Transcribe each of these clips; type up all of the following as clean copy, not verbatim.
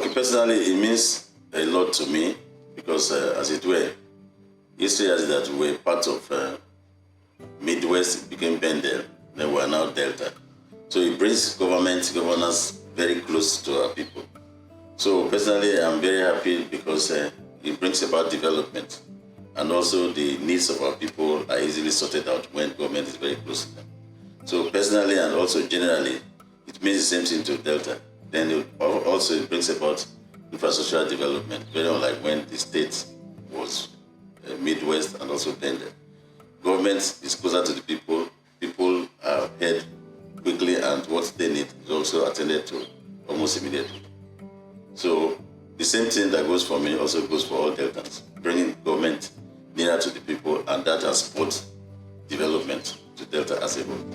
Okay, personally, it means a lot to me because, as it were, history has it that we were part of Midwest, it became Bendel, then we are now Delta. So it brings governance very close to our people. So personally, I'm very happy because it brings about development, and also the needs of our people are easily sorted out when government is very close to them. So personally and also generally, it means the same thing to Delta. Then it brings about infrastructural development, very unlike when the state was Midwest and also Bendel. Government is closer to the people. People are heard quickly, and what they need is also attended to almost immediately. So the same thing that goes for me also goes for all Deltans, bringing government nearer to the people, and that has brought development to Delta as a whole.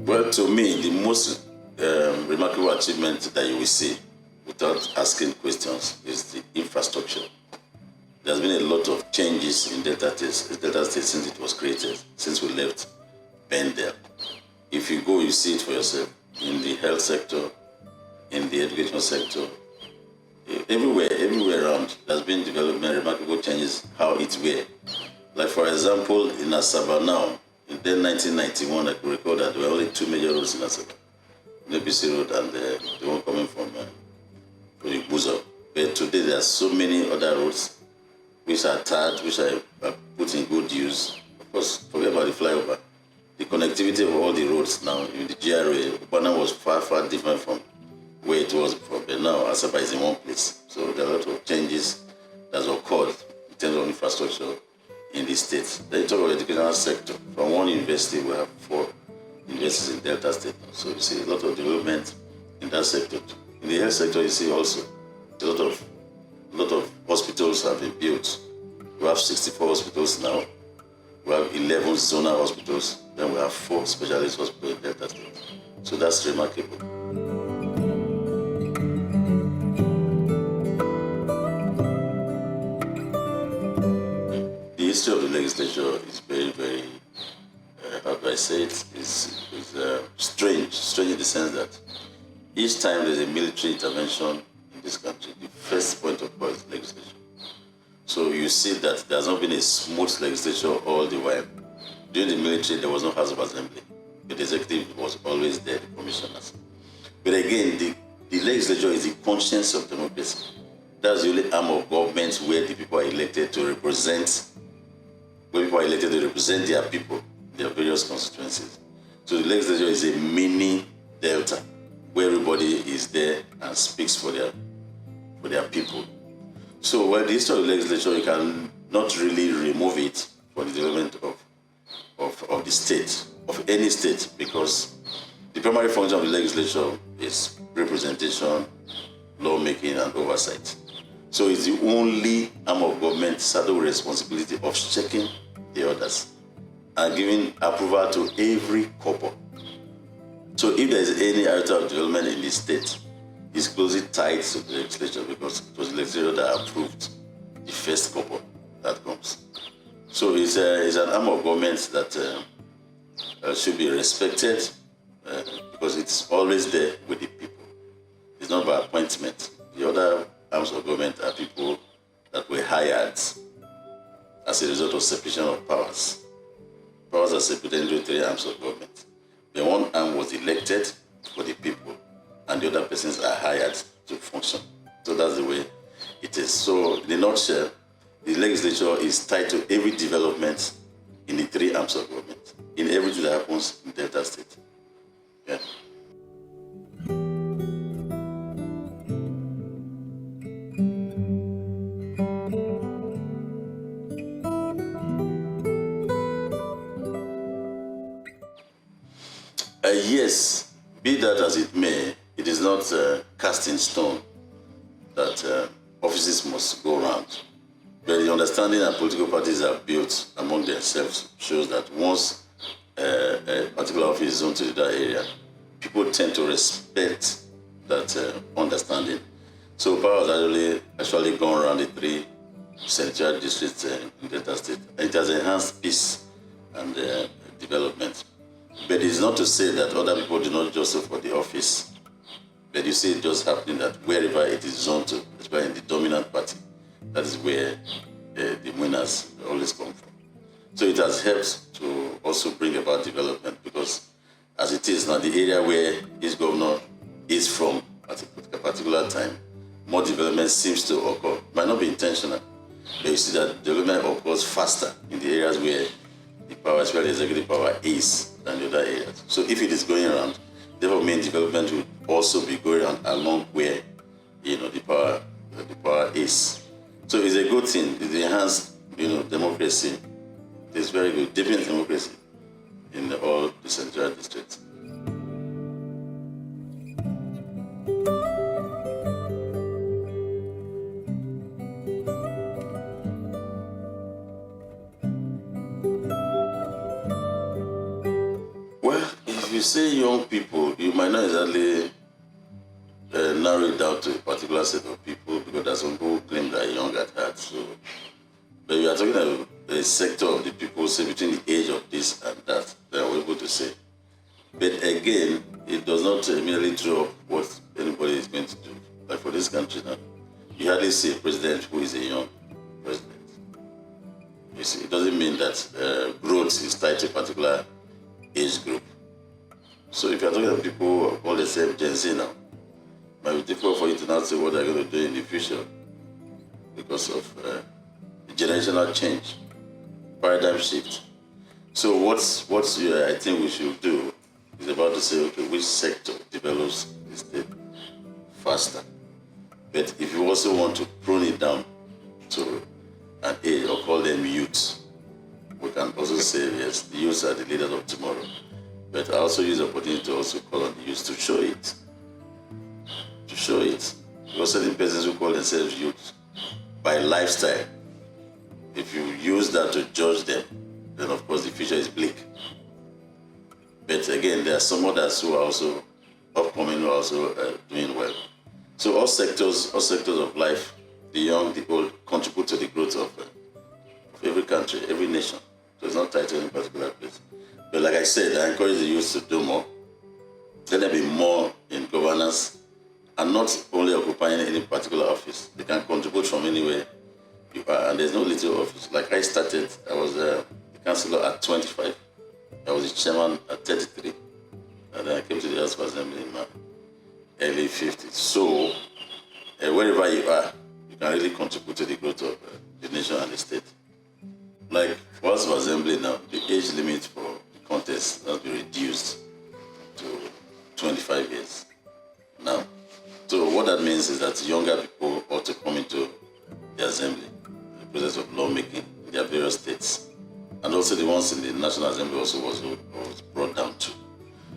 Well, to me, the most remarkable achievement that you will see without asking questions is the infrastructure. There's been a lot of changes in Delta State since it was created, since we left Bendel. If you go, you see it for yourself in the health sector, in the education sector, everywhere around. There's been development, remarkable changes, how it were. Like for example, in Asaba now, in 1991, I could recall that there were only two major roads in Asaba. Nebisi Road and the one coming from Buzo. But today there are so many other roads which are tarred, which are put in good use. Of course, forget about the flyover. The connectivity of all the roads now in the GRA, Upana was far different from where it was before. But now Asaba is in one place. So there are a lot of changes that have occurred in terms of infrastructure in the state. Then you talk about the educational sector. From one university, we have 4 universities in Delta State. So you see a lot of development in that sector. In the health sector, you see also a lot of hospitals have been built. We have 64 hospitals now. We have 11 zonal hospitals. Then we have 4 specialist hospitals in Delta State. So that's remarkable. The history of the legislature is very, how do I say it, is strange in the sense that each time there's a military intervention in this country, the first point of call is legislation. So you see that there's not been a smooth legislature all the while. During the military, there was no House of Assembly. The executive was always there, the commissioners. But again, the legislature is the conscience of democracy. That's the only arm of government where the people are elected to represent, their people, their various constituencies. So the legislature is a mini Delta, where everybody is there and speaks for their people. So while the history of the legislature, you can not really remove it for the development of the state, of any state, because the primary function of the legislature is representation, lawmaking, and oversight. So it's the only arm of government saddled with responsibility of checking the others and giving approval to every couple. So if there is any iota of development in this state, it's closely tied to the legislature because it was the legislature that approved the first couple that comes. So it's an arm of government that should be respected because it's always there with the people. It's not by appointment. The other arms of government are people that were hired as a result of separation of powers. Powers are separated into 3 arms of government. The one arm was elected for the people, and the other persons are hired to function. So that's the way it is. So in a nutshell, the legislature is tied to every development in the 3 arms of government, in everything that happens in Delta State. Yeah. Yes, be that as it may, it is not cast in stone that offices must go around. But the understanding that political parties are built among themselves shows that once a particular office is zoned to that area, people tend to respect that understanding. So power has actually gone around the 3 senatorial districts in Delta State, and it has enhanced peace and development. But it's not to say that other people do not just for the office. But you see it just happening that wherever it is zoned to, especially in the dominant party, that is where the winners always come from. So it has helped to also bring about development, because as it is now, the area where each governor is from at a particular time, more development seems to occur. It might not be intentional, but you see that development occurs faster in the areas where the power, especially the executive power, is than the other areas. So if it is going around, therefore main development will also be going around along where the power is. So it's a good thing. It enhances democracy. It's very good. Deepening democracy in all the central districts. Well, if you say young people, you might not exactly narrow it down to a particular set of people, because there's some people who claim they are young at heart. So, but you are talking about a sector of the people, say between the age of this and that, they are able to say. But again, it does not immediately draw up what anybody is going to do. Like for this country now, you hardly see a president who is a young president. You see, it doesn't mean that growth is tied to a particular age group. So if you're talking about people who are all the same Gen Z now, it might be difficult for you to now say what they're going to do in the future because of generational change, paradigm shift. So what I think we should do is about to say, okay, which sector develops the state faster? But if you also want to prune it down to an age, or call them youths, we can also say, yes, the youths are the leaders of tomorrow. But I also use the opportunity to also call on the youths to show it. To show it. Because certain persons who call themselves youths, by lifestyle, if you use that to judge them, then of course the future is bleak. But again, there are some others who are also upcoming, who are also doing well. So all sectors of life, the young, the old, contribute to the growth of every country, every nation. So it's not tied to any particular place. But like I said, I encourage the youth to do more. Let there be more in governance, and not only occupying any particular office. They can contribute from anywhere you are, and there's no little office. Like I started, I was the councillor at 25. I was the chairman at 33. And then I came to the House of Assembly in my early 50s. So wherever you are, you can really contribute to the growth of the nation and the state. Like for House of Assembly now, the age limit for the contest has been reduced to 25 years now. So what that means is that younger people ought to come into the assembly, the process of lawmaking in their various states. And also the ones in the National Assembly also was brought down too.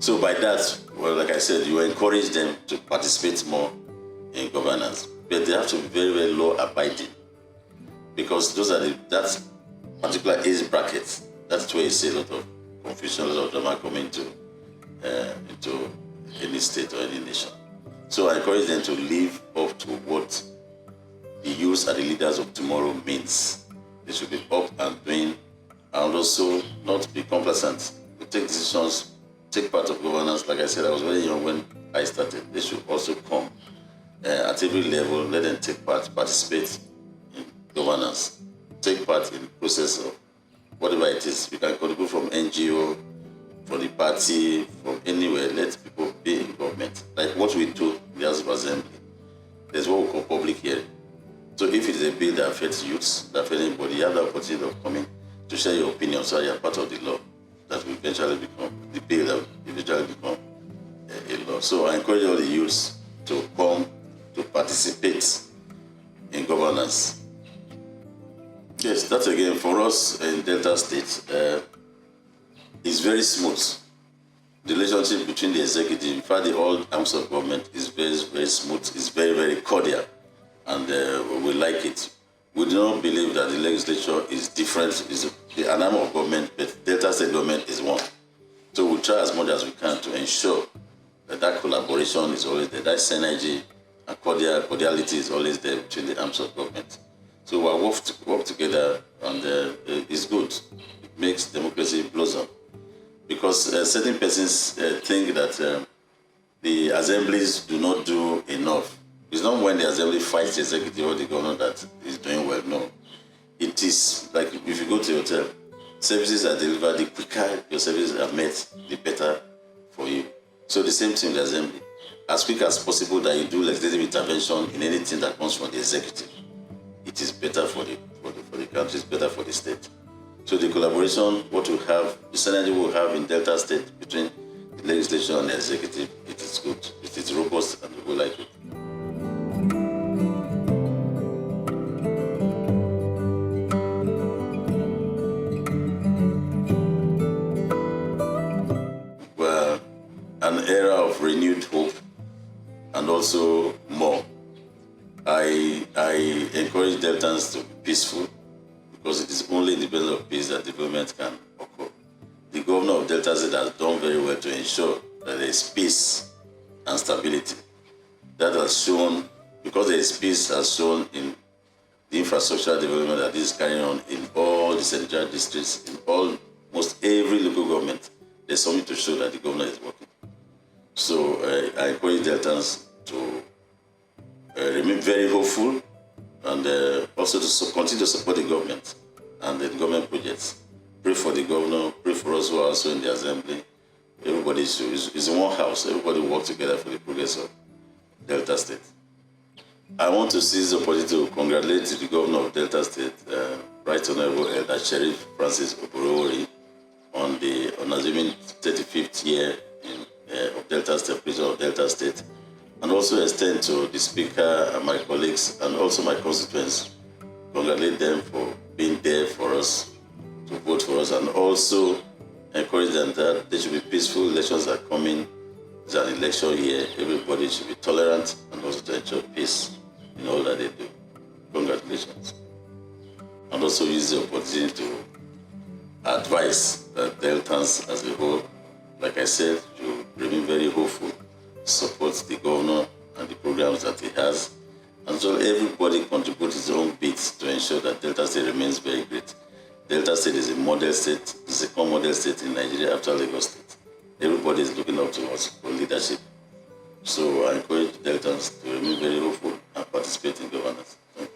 So by that, well, like I said, you encourage them to participate more in governance. But they have to be very, very law abiding, because those are that particular age bracket. That's where you see a lot of confusion, a lot of drama coming into any state or any nation. So I encourage them to live up to what the youths are the leaders of tomorrow means. They should be up and doing, and also not be complacent. They take decisions, take part of governance. Like I said, I was very young when I started. They should also come at every level, let them take part, participate in governance, take part in the process of whatever it is. You can contribute from NGO, from the party, from anywhere. Let people be in government. Like what we do in the House of Assembly. There's what we call public hearing. So if it is a bill that affects youths, that affects anybody, you have the opportunity of coming to share your opinion, so you are part of the law that will eventually become, the bill that will eventually become a law. So I encourage all the youths to come to participate in governance. Yes, that again, for us in Delta State, is very smooth. The relationship between the executive, in fact, the all arms of government is very, very smooth. It's very, very cordial, and we like it. We do not believe that the legislature is different. It's an arm of government, but Delta State government is one. So we try as much as we can to ensure that that collaboration is always there, that synergy and cordiality is always there between the arms of government. So we work together, and it's good. makes democracy blossom. Because certain persons think that the assemblies do not do enough. It's not when the assembly fights the executive or the governor that is doing well. No. It is like if you go to a hotel, services are delivered, the quicker your services are met, the better for you. So the same thing with the assembly. As quick as possible that you do legislative intervention in anything that comes from the executive, it is better for the country, it's better for the state. So the collaboration, what we have, the synergy we have in Delta State between the legislature and the executive, it is good, it is robust, and we like it. Well, an era of renewed hope and also more. I encourage Deltans to be peaceful because it is only in the presence of peace that development can occur. The governor of Delta State has done very well to ensure that there is peace and stability. That has shown, because there is peace, has shown in the infrastructural development that is carrying on in all the central districts, in almost every local government. There's something to show that the governor is working. So I encourage Deltans to remain very hopeful and also to continue to support the government and the government projects. Pray for the governor, pray for us who are also in the assembly. Everybody is in one house. Everybody work together for the progress of Delta State. I want to seize the opportunity to congratulate the governor of Delta State, Right Honorable Elder Sheriff Francis Oborowori, on assuming 35th year of Delta State, President of Delta State, and also extend to the Speaker and my colleagues and also my constituents, congratulate them for being there for us, to vote for us, and also encourage them that they should be peaceful. Elections are coming. It's an election year. Everybody should be tolerant and also to ensure peace in all that they do. Congratulations. And also use the opportunity to advise that Deltans as a whole, like I said, you remain very hopeful, support the governor and the programs that he has, and so everybody contributes his own bit to ensure that Delta State remains very great. Delta State is a model state, the second model state in Nigeria after Lagos State. Everybody is looking up to us for leadership. So I encourage Deltans to remain very hopeful and participate in governance. Thank you.